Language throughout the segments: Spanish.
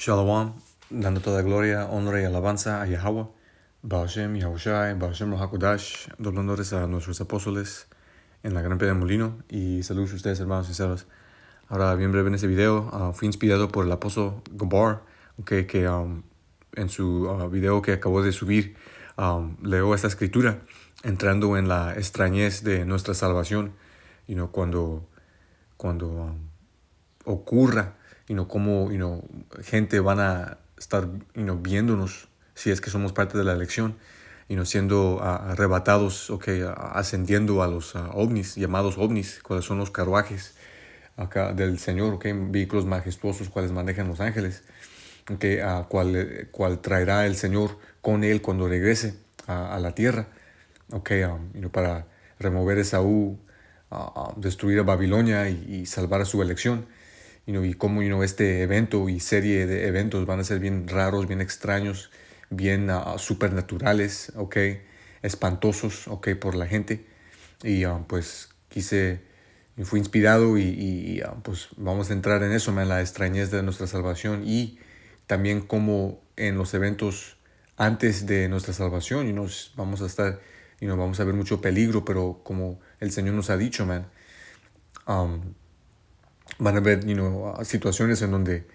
Shalom, dando toda gloria, honra y alabanza a Yahweh, Baashem, Yahushai, Baashem los Hakodash, dando honores a nuestros apóstoles en la gran piedra de molino, y saludos a ustedes, hermanos sinceros. Ahora, bien breve en este video, fui inspirado por el apóstol Gabar, que en su video que acabó de subir, leo esta escritura, entrando en la extrañez de nuestra salvación, cuando ocurra, cómo, gente van a estar, viéndonos si es que somos parte de la elección, siendo arrebatados, ascendiendo a los ovnis, llamados ovnis, cuáles son los carruajes acá del Señor, vehículos majestuosos cuales manejan los ángeles, cual traerá el Señor con él cuando regrese a la tierra, para remover Esaú, destruir a Babilonia y salvar a su elección. Y cómo este evento y serie de eventos van a ser bien raros, bien extraños, bien supernaturales, espantosos, por la gente. Y pues fui inspirado y pues vamos a entrar en eso, en la extrañez de nuestra salvación, y también como en los eventos antes de nuestra salvación, vamos a estar, vamos a ver mucho peligro, pero como el Señor nos ha dicho, van a haber situaciones en donde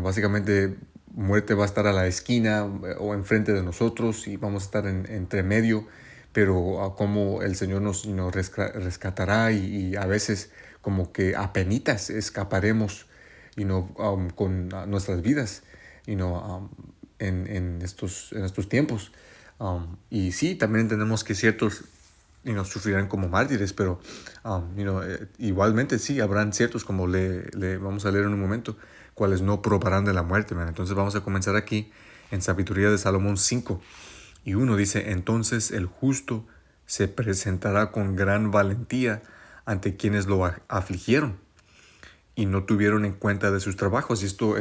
básicamente muerte va a estar a la esquina o enfrente de nosotros, y vamos a estar entre medio, pero como el Señor nos rescatará, y a veces como que apenitas escaparemos con nuestras vidas en estos tiempos. Y sí, también entendemos que ciertos sufrirán como mártires, pero igualmente sí, habrán ciertos, como le vamos a leer en un momento, cuales no probarán de la muerte. Entonces vamos a comenzar aquí en Sabiduría de Salomón 5:1. Dice: entonces el justo se presentará con gran valentía ante quienes lo afligieron y no tuvieron en cuenta de sus trabajos. Y esto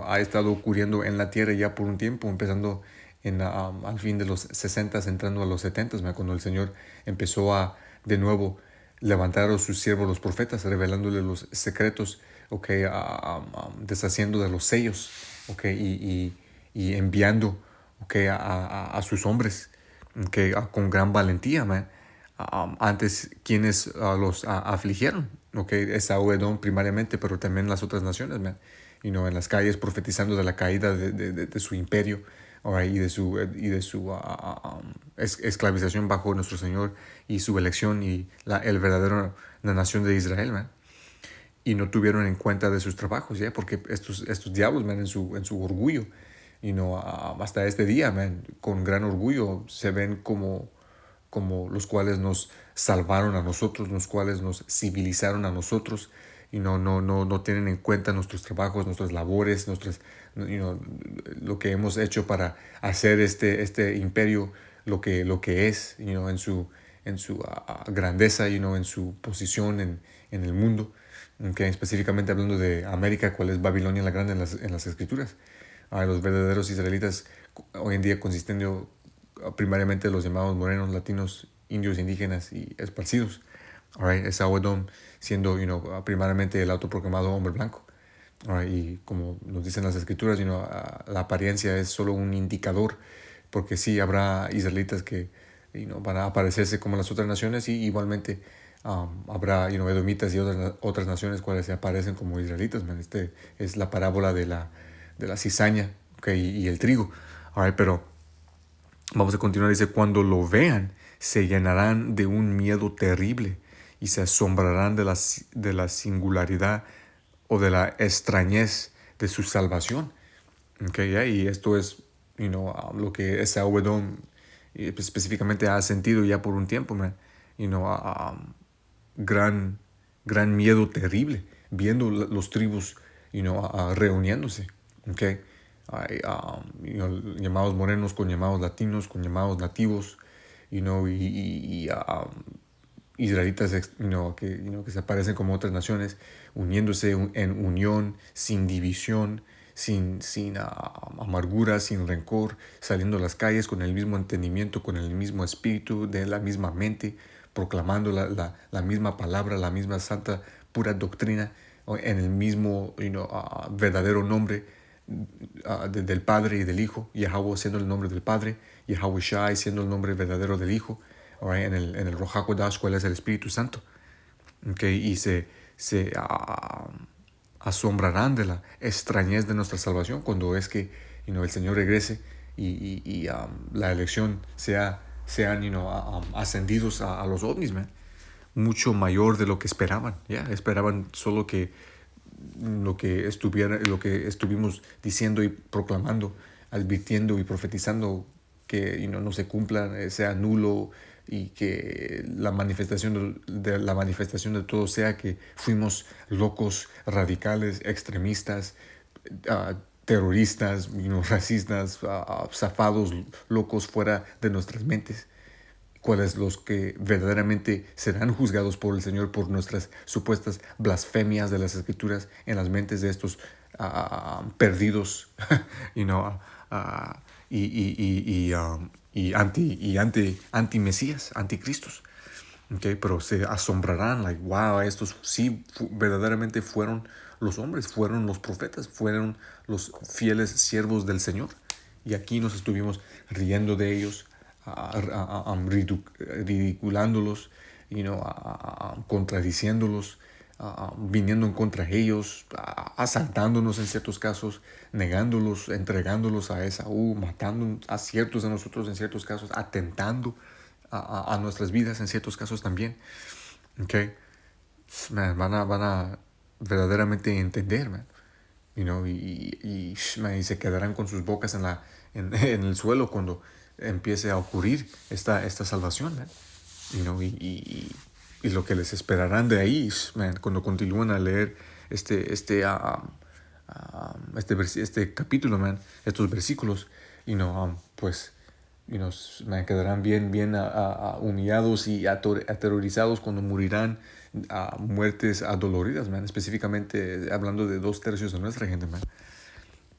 ha estado ocurriendo en la tierra ya por un tiempo, empezando al fin de los 60, entrando a los 70, cuando el Señor empezó a de nuevo levantar a sus siervos los profetas, revelándole los secretos, deshaciendo de los sellos, y enviando a sus hombres con gran valentía, antes quienes los afligieron, Esaú, Edom primariamente, pero también las otras naciones, en las calles profetizando de la caída de su imperio, y de su esclavización bajo nuestro Señor y su elección, y la nación de Israel, y no tuvieron en cuenta de sus trabajos, porque estos diablos, en su orgullo, hasta este día, con gran orgullo se ven como los cuales nos salvaron a nosotros, los cuales nos civilizaron a nosotros, y no tienen en cuenta nuestros trabajos, nuestras labores, lo que hemos hecho para hacer este imperio lo que es, en su grandeza, en su posición en el mundo, específicamente hablando de América, cuál es Babilonia la Grande en las Escrituras. Los verdaderos israelitas hoy en día, consistiendo primariamente los llamados morenos, latinos, indios, indígenas y esparcidos. Esaú, Edom, siendo primariamente el autoproclamado hombre blanco. Y como nos dicen las escrituras, la apariencia es solo un indicador, porque sí habrá israelitas que van a aparecerse como las otras naciones, y igualmente habrá edomitas y otras naciones cuales se aparecen como israelitas. Es la parábola de la cizaña, y el trigo. Pero vamos a continuar. Dice: cuando lo vean, se llenarán de un miedo terrible y se asombrarán de la singularidad o de la extrañez de su salvación. Y esto es lo que Esaú, Edom, específicamente ha sentido ya por un tiempo, gran miedo terrible, viendo los tribus reuniéndose. Hay llamados morenos con llamados latinos, con llamados nativos, israelitas que se aparecen como otras naciones, uniéndose en unión, sin división, sin amargura, sin rencor, saliendo a las calles con el mismo entendimiento, con el mismo espíritu, de la misma mente, proclamando la misma palabra, la misma santa, pura doctrina, en el mismo verdadero nombre del Padre y del Hijo, Yahweh siendo el nombre del Padre, Yahweh Shai siendo el nombre verdadero del Hijo, right? En el Ruach HaKodesh, cuál es el Espíritu Santo. Okay, y se asombrarán de la extrañez de nuestra salvación cuando es que el Señor regrese y la elección sean ascendidos a los ovnis, man. Mucho mayor de lo que esperaban. Esperaban solo que lo que estuvimos diciendo y proclamando, advirtiendo y profetizando que no se cumpla, sea nulo, y que la manifestación de todo sea que fuimos locos, radicales, extremistas, terroristas, racistas, zafados, locos fuera de nuestras mentes, cuáles los que verdaderamente serán juzgados por el Señor por nuestras supuestas blasfemias de las Escrituras en las mentes de estos perdidos anti-mesías, anticristos. Okay, pero se asombrarán, like, wow, estos sí verdaderamente fueron los hombres, fueron los profetas, fueron los fieles siervos del Señor. Y aquí nos estuvimos riendo de ellos, ridiculándolos, contradiciéndolos, viniendo en contra de ellos, asaltándonos en ciertos casos, negándolos, entregándolos a Esaú, matando a ciertos de nosotros en ciertos casos, atentando a nuestras vidas en ciertos casos también. Okay. Man, van a verdaderamente entender, man. Y se quedarán con sus bocas en el suelo cuando empiece a ocurrir esta salvación, man. Y lo que les esperarán de ahí, man, cuando continúen a leer este capítulo, man, estos versículos, pues me quedarán bien humillados y aterrorizados cuando morirán a muertes adoloridas, man, específicamente hablando de 2/3 de nuestra gente, man.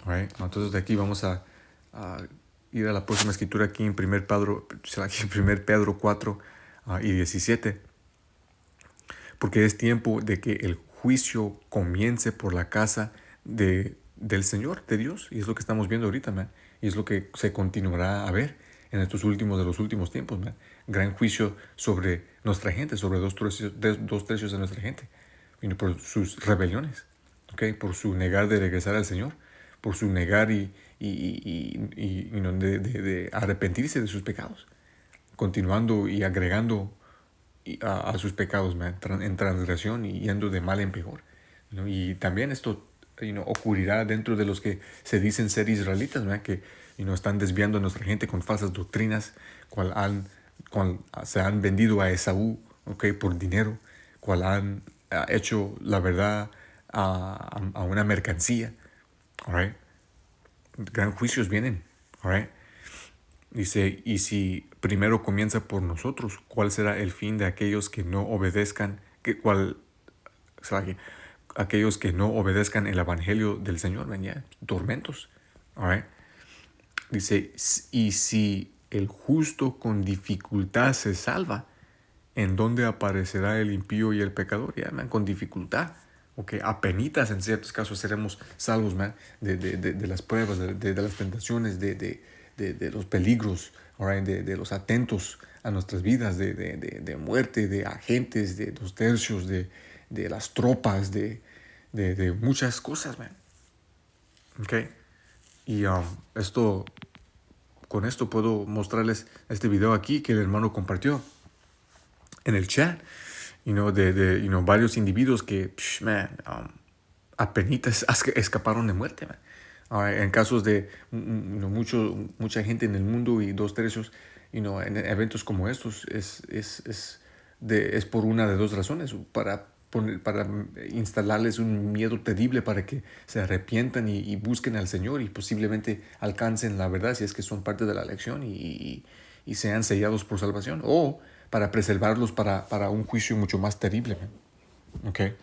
Right? Entonces de aquí vamos a ir a la próxima escritura aquí en 1 Pedro 4 y 17. Porque es tiempo de que el juicio comience por la casa del Señor, de Dios. Y es lo que estamos viendo ahorita, man. Y es lo que se continuará a ver en estos últimos de los últimos tiempos, man. Gran juicio sobre nuestra gente, sobre 2/3 de nuestra gente. Por sus rebeliones, ¿okay? Por su negar de regresar al Señor, por su negar de arrepentirse de sus pecados, continuando y agregando a sus pecados, man, en transgresión y yendo de mal en peor. Y también esto ocurrirá dentro de los que se dicen ser israelitas, man, que están desviando a nuestra gente con falsas doctrinas, cual se han vendido a Esaú, okay, por dinero, cual han hecho la verdad a una mercancía. All right? Gran juicios vienen. All right? Dice, y si primero comienza por nosotros, ¿cuál será el fin de aquellos que no obedezcan? Aquellos que no obedezcan el evangelio del Señor, ¿verdad? Tormentos. All right? Dice, y si el justo con dificultad se salva, ¿en dónde aparecerá el impío y el pecador? Man, con dificultad. Okay, apenitas en ciertos casos seremos salvos, man, de las pruebas, de las tentaciones, de los peligros, right? de los atentos a nuestras vidas, de muerte, de agentes, de 2/3, de las tropas, de muchas cosas, man. Okay. Y con esto puedo mostrarles este video aquí que el hermano compartió en el chat, de varios individuos que, apenitas escaparon de muerte, man. En casos de mucha gente en el mundo y 2/3, en eventos como estos, es por una de dos razones: para instalarles un miedo terrible para que se arrepientan y busquen al Señor y posiblemente alcancen la verdad si es que son parte de la elección y sean sellados por salvación, o para preservarlos para un juicio mucho más terrible. Okay.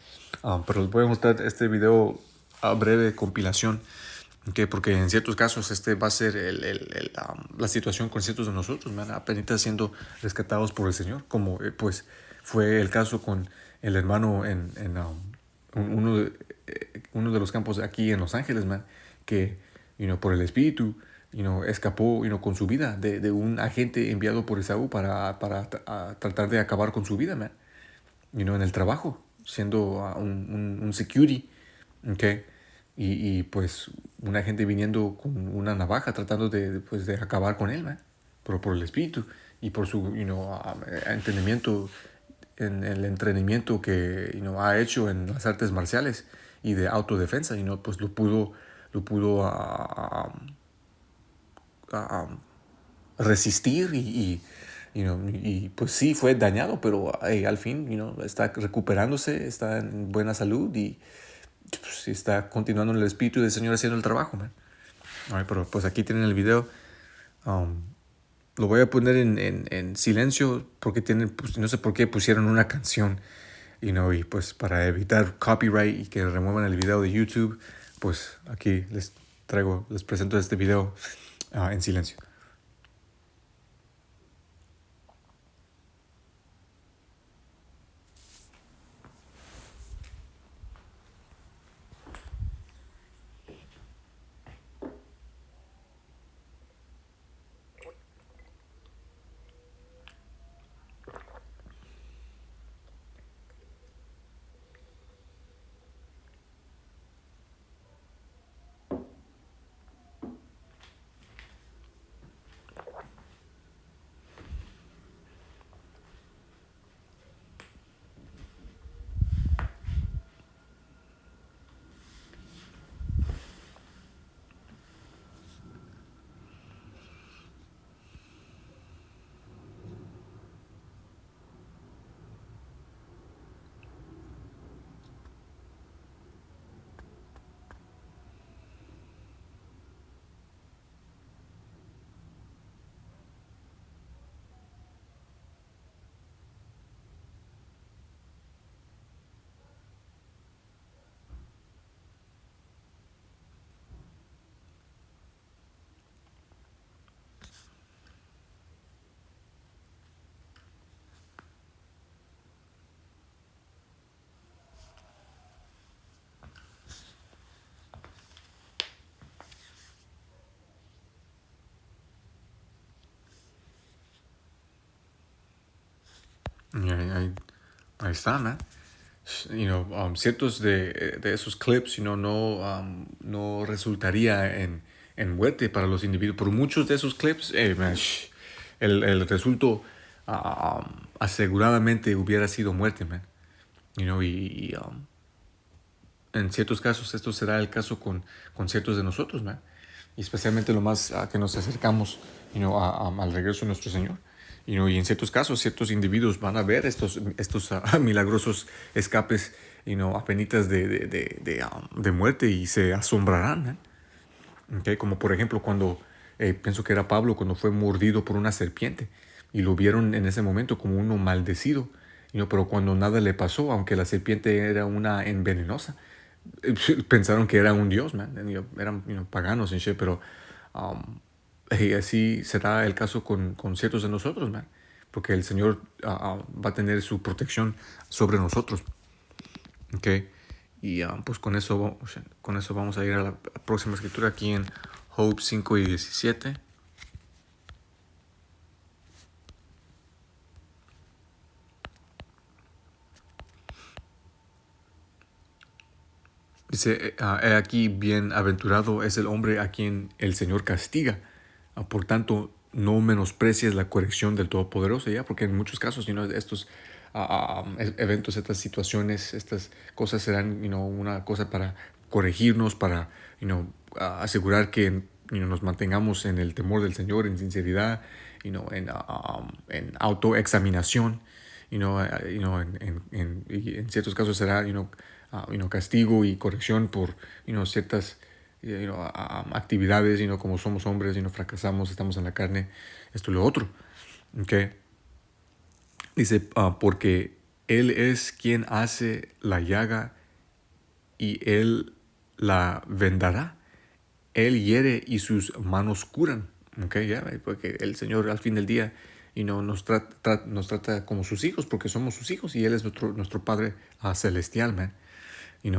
Pero les voy a mostrar este video a breve compilación, okay, porque en ciertos casos va a ser la situación con ciertos de nosotros, man, apenas siendo rescatados por el Señor, como pues fue el caso con el hermano en uno de los campos aquí en Los Ángeles, man, que, por el Espíritu, escapó, con su vida de un agente enviado por Esaú para tratar de acabar con su vida, man. En el trabajo, siendo un security, okay. Pues una gente viniendo con una navaja tratando de acabar con él, man. Pero por el Espíritu y por su, entendimiento, en el entrenamiento que, ha hecho en las artes marciales y de autodefensa, pues lo pudo resistir y pues sí fue dañado, pero al fin, está recuperándose, está en buena salud y pues, está continuando en el Espíritu del Señor haciendo el trabajo, man. Pero pues aquí tienen el video. Lo voy a poner en silencio porque pues, no sé por qué pusieron una canción, y pues para evitar copyright y que remuevan el video de YouTube, pues aquí les presento este video en silencio. Y ahí está, man. Ciertos de esos clips, no resultaría en muerte para los individuos. Por muchos de esos clips, man, el resultado aseguradamente hubiera sido muerte, man. En ciertos casos, esto será el caso con ciertos de nosotros, man. Y especialmente lo más que nos acercamos, al regreso de nuestro Señor. Y en ciertos casos, ciertos individuos van a ver estos milagrosos escapes, apenitas de muerte y se asombrarán, ¿eh? Okay, como por ejemplo cuando, pienso que era Pablo, cuando fue mordido por una serpiente y lo vieron en ese momento como uno maldecido, pero cuando nada le pasó, aunque la serpiente era una envenenosa, pensaron que era un dios, man. Eran paganos en shit, pero y así será el caso con ciertos de nosotros, man. Porque el Señor va a tener su protección sobre nosotros. Okay. Y pues con eso vamos a ir a la próxima escritura aquí en Job 5:17. Dice, he aquí, bienaventurado es el hombre a quien el Señor castiga. Por tanto, no menosprecies la corrección del Todopoderoso, ¿ya? Porque en muchos casos, estos eventos, estas situaciones, estas cosas serán, una cosa para corregirnos, para, asegurar que, nos mantengamos en el temor del Señor, en sinceridad, en autoexaminación, y en ciertos casos será, castigo y corrección por, ciertas actividades, como somos hombres, fracasamos, estamos en la carne, esto y lo otro. Okay. Dice, porque Él es quien hace la llaga y Él la vendará. Él hiere y sus manos curan. Okay, yeah, porque el Señor al fin del día nos trata como sus hijos, porque somos sus hijos y Él es nuestro Padre celestial, man.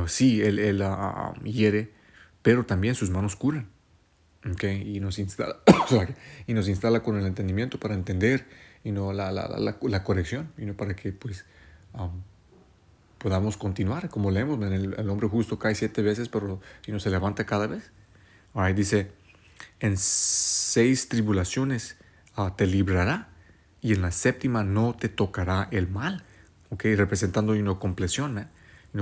Sí, Él hiere, pero también sus manos curan. Okay, y nos instala, y nos instala con el entendimiento para entender la corrección, para que pues podamos continuar. Como leemos, el hombre justo cae 7 veces, pero se levanta cada vez. Ahí dice, en 6 tribulaciones te librará, y en la séptima no te tocará el mal. Okay, representando compleción, man.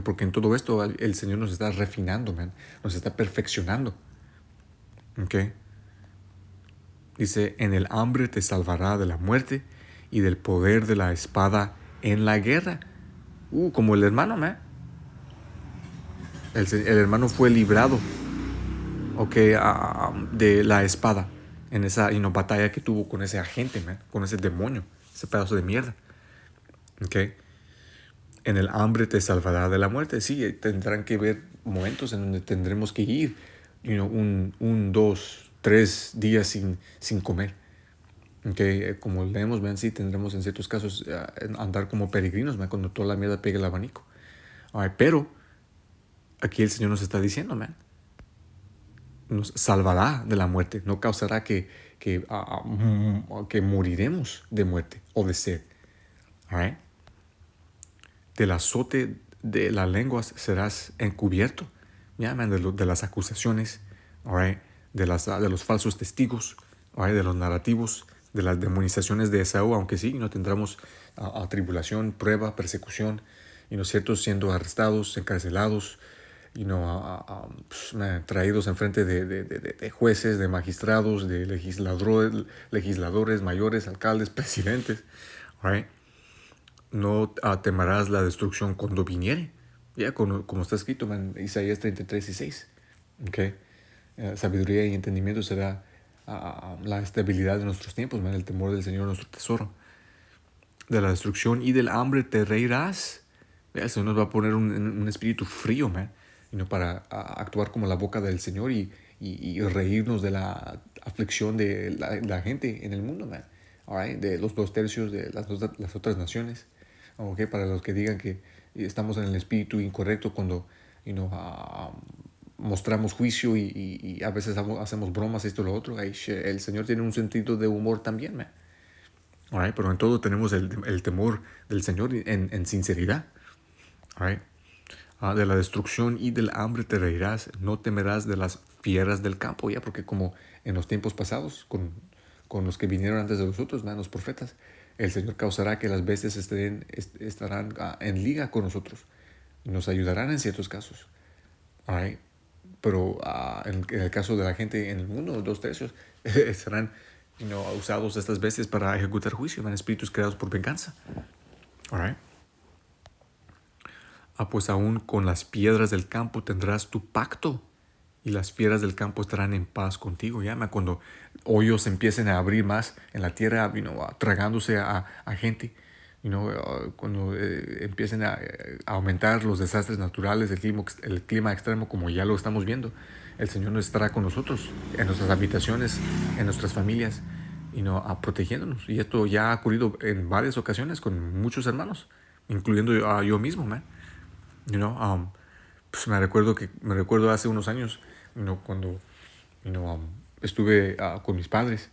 Porque en todo esto el Señor nos está refinando, man. Nos está perfeccionando. Okay. Dice, en el hambre te salvará de la muerte y del poder de la espada en la guerra. Como el hermano, man. El hermano fue librado, de la espada en esa batalla que tuvo con ese agente, man, con ese demonio, ese pedazo de mierda. Okay. En el hambre te salvará de la muerte. Sí, tendrán que haber momentos en donde tendremos que ir, 2, 3 días sin comer. Okay. Como leemos, man, sí, tendremos en ciertos casos andar como peregrinos, man, cuando toda la mierda pegue el abanico. Pero aquí el Señor nos está diciendo, man, nos salvará de la muerte, no causará que moriremos de muerte o de sed. Right? Del azote de las lenguas serás encubierto, yeah, man, de las acusaciones, right? de los falsos testigos, right? De los narrativos, de las demonizaciones de Esaú, aunque sí, no tendremos tribulación, prueba, persecución, ciertos siendo arrestados, encarcelados, traídos enfrente de jueces, de magistrados, de legisladores mayores, alcaldes, presidentes. Right? No temerás la destrucción cuando viniere. Ya, como está escrito en Isaías 33:6. Okay. Sabiduría y entendimiento será la estabilidad de nuestros tiempos, man, el temor del Señor nuestro tesoro. De la destrucción y del hambre te reirás. El Señor nos va a poner un espíritu frío, man, para actuar como la boca del Señor y reírnos de la aflicción de la gente en el mundo, man. Right? De los 2/3 de las otras naciones. Okay, para los que digan que estamos en el espíritu incorrecto cuando mostramos juicio y a veces hacemos bromas, esto y lo otro. El Señor tiene un sentido de humor también, man. Right? Pero en todo tenemos el temor del Señor en sinceridad. Right? De la destrucción y del hambre te reirás, no temerás de las fieras del campo, ya, porque como en los tiempos pasados, con los que vinieron antes de nosotros, man, los profetas, el Señor causará que las bestias estarán en liga con nosotros y nos ayudarán en ciertos casos. Right? Pero en el caso de la gente en el mundo, 2/3 serán usados estas bestias para ejecutar juicio, man, espíritus creados por venganza. Right? Pues aún con las piedras del campo tendrás tu pacto, y las fieras del campo estarán en paz contigo. Ya, cuando hoyos empiecen a abrir más en la tierra, tragándose a gente, cuando empiecen a aumentar los desastres naturales, el clima extremo, como ya lo estamos viendo, el Señor nos estará con nosotros, en nuestras habitaciones, en nuestras familias, protegiéndonos. Y esto ya ha ocurrido en varias ocasiones con muchos hermanos, incluyendo yo mismo, man. Pues me recuerdo hace unos años, cuando estuve con mis padres,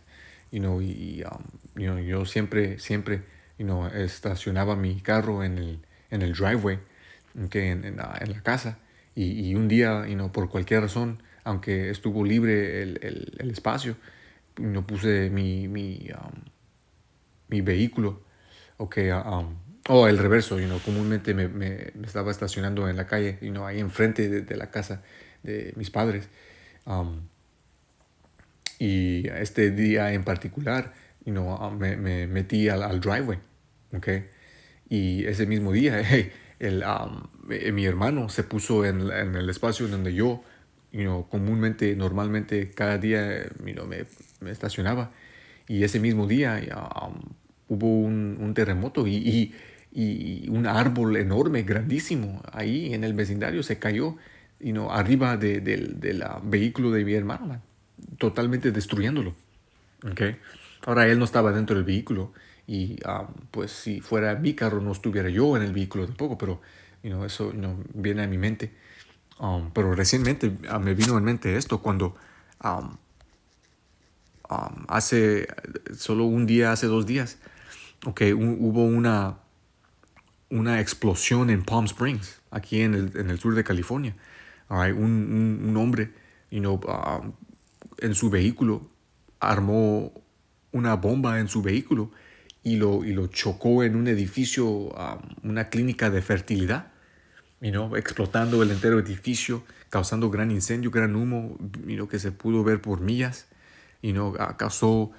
yo siempre estacionaba mi carro en el driveway, en la casa, y un día, por cualquier razón, aunque estuvo libre el espacio, puse mi vehículo, el reverso, comúnmente me estaba estacionando en la calle, ahí enfrente de la casa de mis padres. Y este día en particular, me metí al driveway, okay. Y ese mismo día, mi hermano se puso en el espacio donde yo, normalmente cada día, me estacionaba. Y ese mismo día hubo un terremoto y un árbol enorme, grandísimo, ahí en el vecindario se cayó, arriba del vehículo de mi hermano, man, totalmente destruyéndolo. Okay. Ahora él no estaba dentro del vehículo y pues si fuera mi carro no estuviera yo en el vehículo tampoco, pero eso viene a mi mente. Pero recientemente me vino en mente esto cuando hace solo un día, hace 2 días, hubo una explosión en Palm Springs, aquí en el sur de California. Un hombre, en su vehículo, armó una bomba en su vehículo y lo chocó en un edificio, una clínica de fertilidad, explotando el entero edificio, causando gran incendio, gran humo, que se pudo ver por millas, causó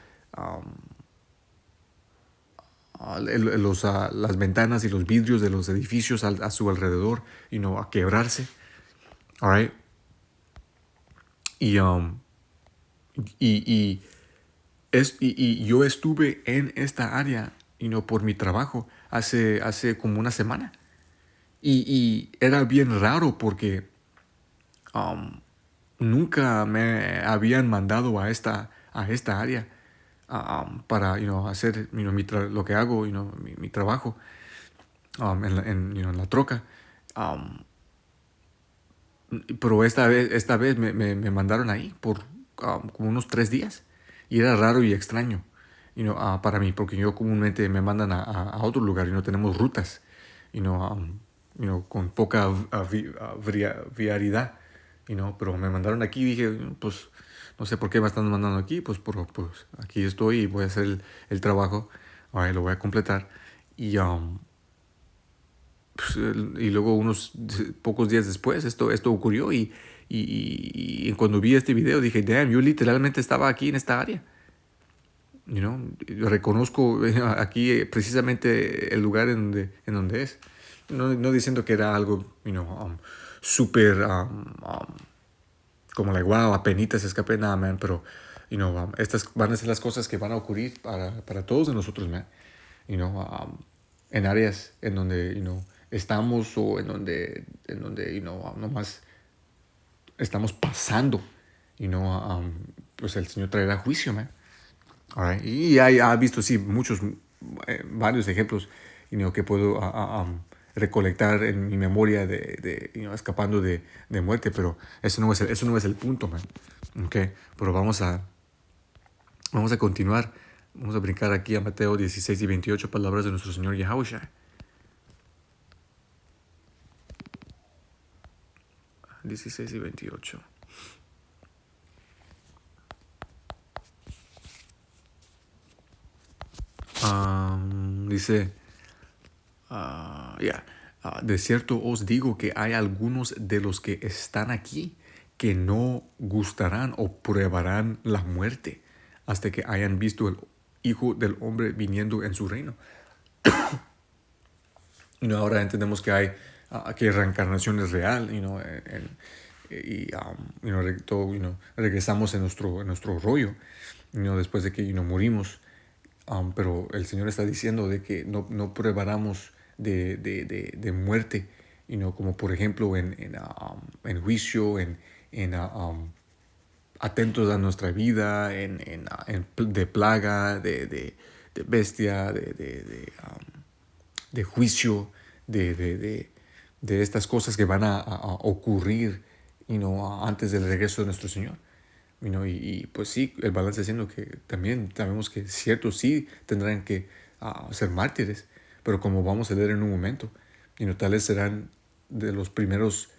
las ventanas y los vidrios de los edificios a su alrededor, a quebrarse. All right. Y, y, y yo estuve en esta área, por mi trabajo hace como una semana. Y era bien raro porque nunca me habían mandado a esta área para hacer lo que hago, mi trabajo en la troca. Pero esta vez me mandaron ahí por como unos 3 días. Y era raro y extraño para mí, porque yo comúnmente me mandan a otro lugar y no tenemos rutas con poca vialidad. Pero me mandaron aquí y dije, pues no sé por qué me están mandando aquí, pues aquí estoy y voy a hacer el trabajo. Ahora lo voy a completar. Y luego unos pocos días después esto ocurrió y cuando vi este video dije, damn, yo literalmente estaba aquí en esta área. Reconozco aquí precisamente el lugar en donde es. No diciendo que era algo, súper, como wow, apenitas escapé, nada, man, pero, estas van a ser las cosas que van a ocurrir para todos de nosotros, man. En áreas en donde, estamos o en donde nomás estamos pasando, pues el Señor traerá juicio, man. All right. Y ha visto, sí, varios ejemplos, que puedo recolectar en mi memoria escapando de muerte, pero eso no es el punto, man. Okay. Pero vamos a continuar. Vamos a brincar aquí a Mateo 16 y 28, palabras de nuestro Señor Yahushua. 16 y 28. Dice, de cierto os digo que hay algunos de los que están aquí que no gustarán o pruebarán la muerte hasta que hayan visto el Hijo del Hombre viniendo en su reino. Ahora entendemos que hay que reencarnación es real, regresamos en nuestro rollo, después de que morimos. Pero el Señor está diciendo de que no preparamos de muerte, como por ejemplo en juicio, atentos a nuestra vida, de plaga, de bestia, de juicio, de estas cosas que van a ocurrir antes del regreso de nuestro Señor. Y pues sí, el balance siendo que también sabemos que ciertos sí tendrán que ser mártires, pero como vamos a leer en un momento, tales serán de los primeros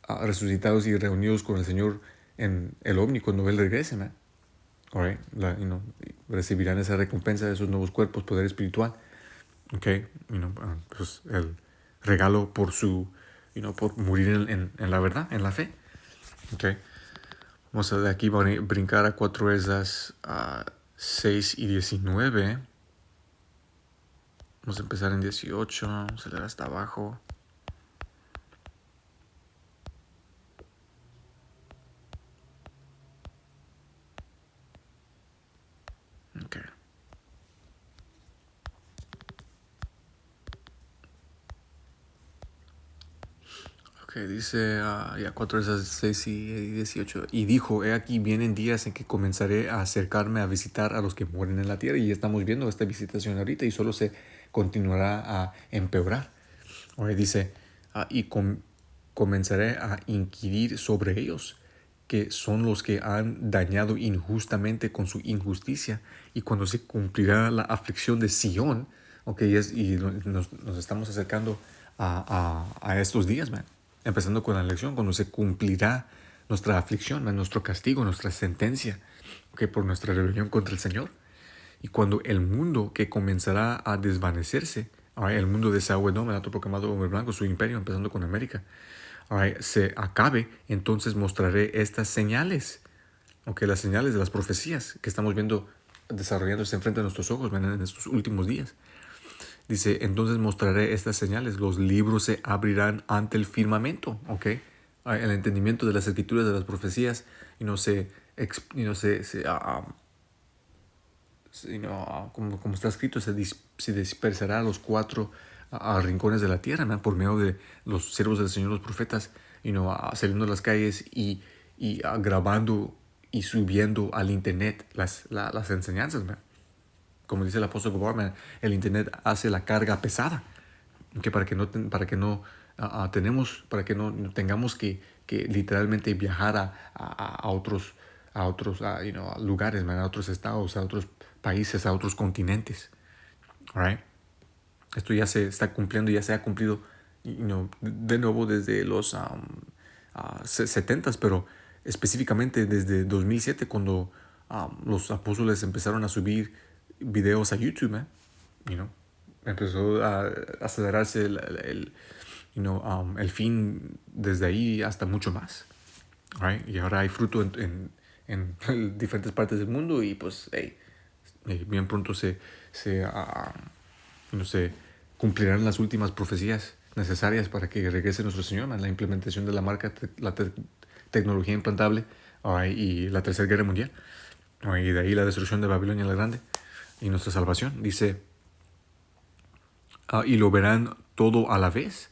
resucitados y reunidos con el Señor en el ovni cuando Él regrese, man. All right? Recibirán esa recompensa de esos nuevos cuerpos, poder espiritual. Okay, pues el regalo por por morir en la verdad, en la fe. Okay. Vamos a de aquí brincar a 4 Esdras 6 y 19. Vamos a empezar en 18, vamos a leer hasta abajo. Okay. Dice 4 Esdras 6 y 18. Y dijo, he aquí vienen días en que comenzaré a acercarme a visitar a los que mueren en la tierra. Y estamos viendo esta visitación ahorita y solo se continuará a empeorar. Dice, y comenzaré a inquirir sobre ellos, que son los que han dañado injustamente con su injusticia. Y cuando se cumplirá la aflicción de Sión, y nos estamos acercando a estos días, man, empezando con la elección, cuando se cumplirá nuestra aflicción, man, nuestro castigo, nuestra sentencia, por nuestra rebelión contra el Señor. Y cuando el mundo que comenzará a desvanecerse, el mundo de Sao Edom, el otro proclamado hombre blanco, su imperio, empezando con América, se acabe, entonces mostraré estas señales, las señales de las profecías que estamos viendo desarrollándose enfrente de nuestros ojos en estos últimos días. Dice, entonces mostraré estas señales, los libros se abrirán ante el firmamento, el entendimiento de las escrituras, de las profecías, como está escrito, se dispersará a los cuatro rincones de la tierra, man, por medio de los siervos del Señor, los profetas, saliendo a las calles y grabando y subiendo al internet las enseñanzas, man. Como dice el apóstol Bob, el internet hace la carga pesada, para que no tengamos que literalmente viajar a otros lugares, man, a otros estados, a otros países, a otros continentes. Right? Esto ya se está cumpliendo, ya se ha cumplido de nuevo desde los 70s, pero específicamente desde 2007, cuando los apóstoles empezaron a subir videos a YouTube, empezó a acelerarse el fin desde ahí hasta mucho más. Right? Y ahora hay fruto en diferentes partes del mundo, y pues bien pronto se cumplirán las últimas profecías necesarias para que regrese nuestro Señor, la implementación de la marca, la tecnología implantable, y la tercera guerra mundial, y de ahí la destrucción de Babilonia la Grande y nuestra salvación. Dice, y lo verán todo a la vez,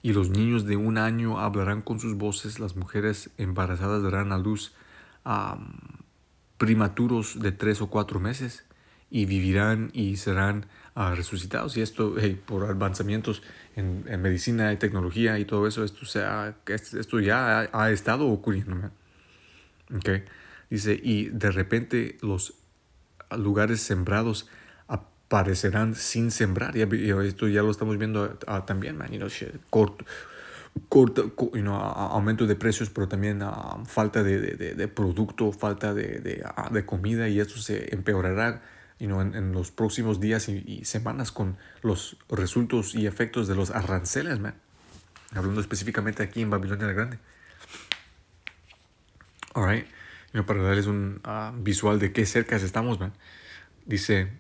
y los niños de 1 año hablarán con sus voces, las mujeres embarazadas darán a luz primaturos de 3 o 4 meses, y vivirán y serán resucitados. Y esto, por avanzamientos en medicina y tecnología y todo eso, esto ya ha estado ocurriendo, man. Dice, y de repente los lugares sembrados aparecerán sin sembrar. Esto ya lo estamos viendo también, man. Aumento de precios, pero también falta de producto, falta de comida, y esto se empeorará en los próximos días y semanas con los resultados y efectos de los aranceles, man. Hablando específicamente aquí en Babilonia la Grande. Alright, para darles un visual de qué cerca estamos, man. Dice,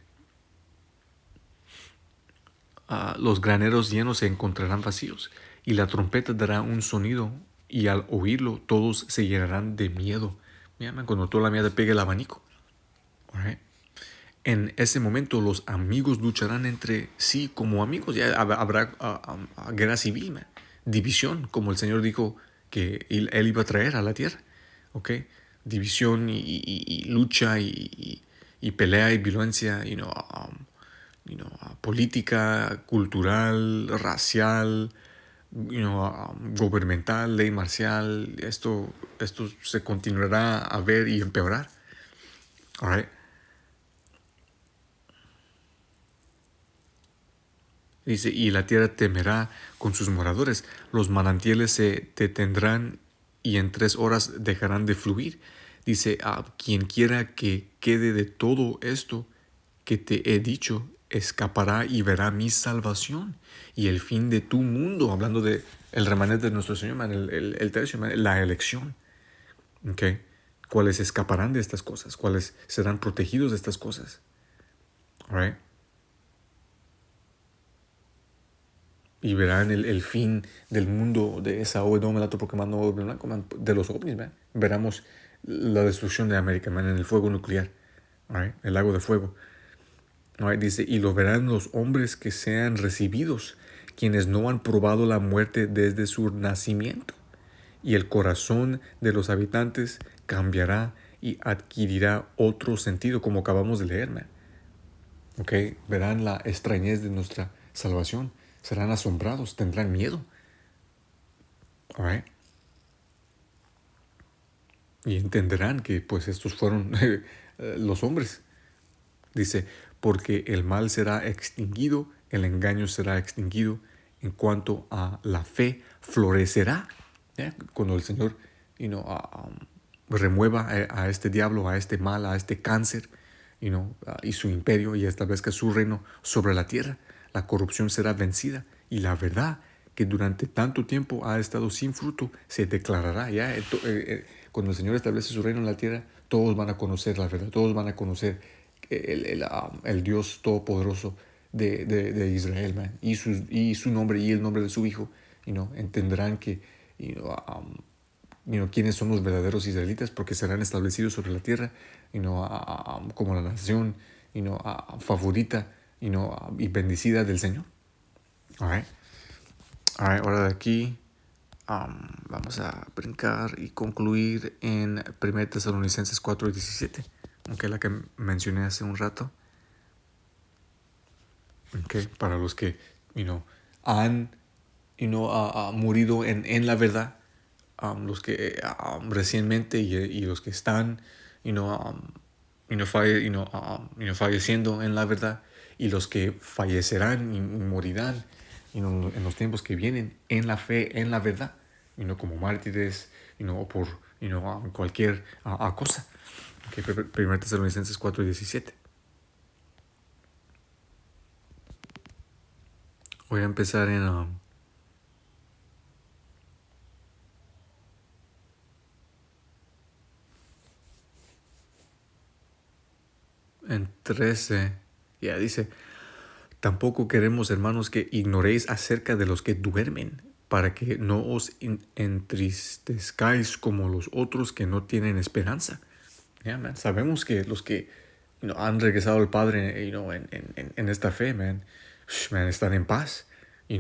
los graneros llenos se encontrarán vacíos, y la trompeta dará un sonido, y al oírlo todos se llenarán de miedo. Mira, man, cuando toda la mierda pegue el abanico. Alright. En ese momento los amigos lucharán entre sí como amigos. Ya habrá guerra civil, man. División, como el Señor dijo que Él iba a traer a la tierra. División y lucha y pelea y violencia, política, cultural, racial, gubernamental, ley marcial. Esto se continuará a ver y empeorar. Alright. Dice, y la tierra temerá con sus moradores, los manantiales se detendrán y en 3 horas dejarán de fluir. Dice, a quien quiera que quede de todo esto que te he dicho, escapará y verá mi salvación y el fin de tu mundo. Hablando de el remanente de nuestro Señor, man, el tercio, man, la elección. ¿Cuáles escaparán de estas cosas? ¿Cuáles serán protegidos de estas cosas? Right? Y verán el fin del mundo de Sao Edom, el otro proclamando blanco, man, de los ovnis, man. Veremos la destrucción de América, man, en el fuego nuclear, right? El lago de fuego. Right? Dice, y lo verán los hombres que sean recibidos, quienes no han probado la muerte desde su nacimiento. Y el corazón de los habitantes cambiará y adquirirá otro sentido, como acabamos de leer, man. Verán la extrañez de nuestra salvación. Serán asombrados, tendrán miedo. All right. Y entenderán que pues estos fueron los hombres. Dice, porque el mal será extinguido, el engaño será extinguido, en cuanto a la fe florecerá. ¿Ya? Cuando el Señor remueva a este diablo, a este mal, a este cáncer, y su imperio, y establezca su reino sobre la tierra, la corrupción será vencida, y la verdad que durante tanto tiempo ha estado sin fruto se declarará. ¿Ya? Cuando el Señor establece su reino en la tierra, todos van a conocer la verdad, todos van a conocer el Dios todopoderoso de Israel, man, y su nombre y el nombre de su hijo. Entenderán que quiénes son los verdaderos israelitas, porque serán establecidos sobre la tierra como la nación favorita y bendecida del Señor. All right. Ahora de aquí vamos a brincar y concluir en 1 Tesalonicenses 4:17, aunque la que mencioné hace un rato. Okay. Para los que han murido en la verdad, los que recientemente y los que están falleciendo en la verdad, y los que fallecerán y morirán en los tiempos que vienen en la fe, en la verdad, como mártires, o por cualquier cosa. Okay. 1 Tesalonicenses 4:17. Voy a empezar en 13. Ya dice, tampoco queremos, hermanos, que ignoréis acerca de los que duermen, para que no os entristezcáis como los otros que no tienen esperanza. Yeah, man. Sabemos que los que han regresado al Padre en esta fe, man, están en paz y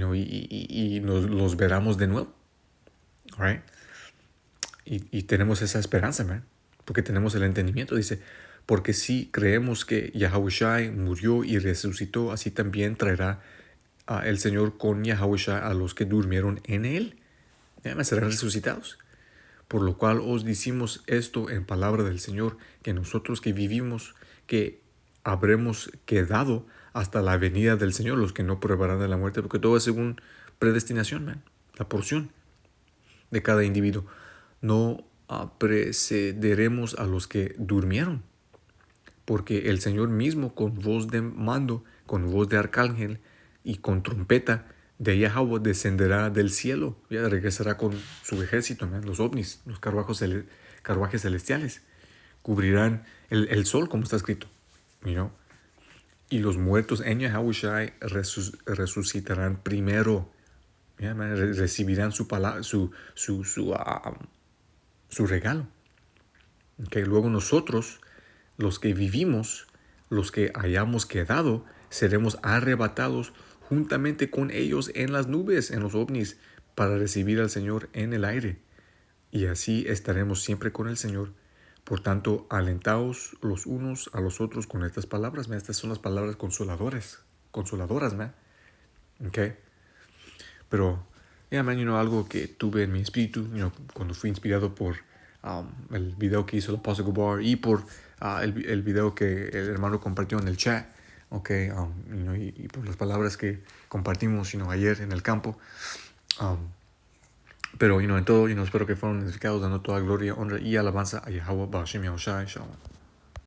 los veramos de nuevo. Right? Y tenemos esa esperanza, man, porque tenemos el entendimiento. Dice, porque si creemos que Yahushua murió y resucitó, así también traerá el Señor con Yahushua a los que durmieron en él. Serán resucitados. Por lo cual os decimos esto en palabra del Señor, que nosotros que vivimos, que habremos quedado hasta la venida del Señor, los que no probarán de la muerte, porque todo es según predestinación, man, la porción de cada individuo. No precederemos a los que durmieron, porque el Señor mismo con voz de mando, con voz de arcángel y con trompeta de Yahweh descenderá del cielo. Ya regresará con su ejército, man, los ovnis, los carruajes celestiales. Cubrirán el sol, como está escrito. Y los muertos en Yahushua resucitarán primero. Recibirán su regalo. Okay. Luego nosotros, los que vivimos, los que hayamos quedado, seremos arrebatados juntamente con ellos en las nubes, en los ovnis, para recibir al Señor en el aire. Y así estaremos siempre con el Señor. Por tanto, alentaos los unos a los otros con estas palabras. Man. Estas son las palabras consoladoras, man. Okay. Pero, algo que tuve en mi espíritu, cuando fui inspirado por el video que hizo el Apostle Gabar y por el video que el hermano compartió en el chat, okay, y por las palabras que compartimos ayer en el campo. Pero en todo, espero que fueron edificados, dando toda gloria, honra y alabanza a Yahweh Ba'ashem Yahushai. Shalom.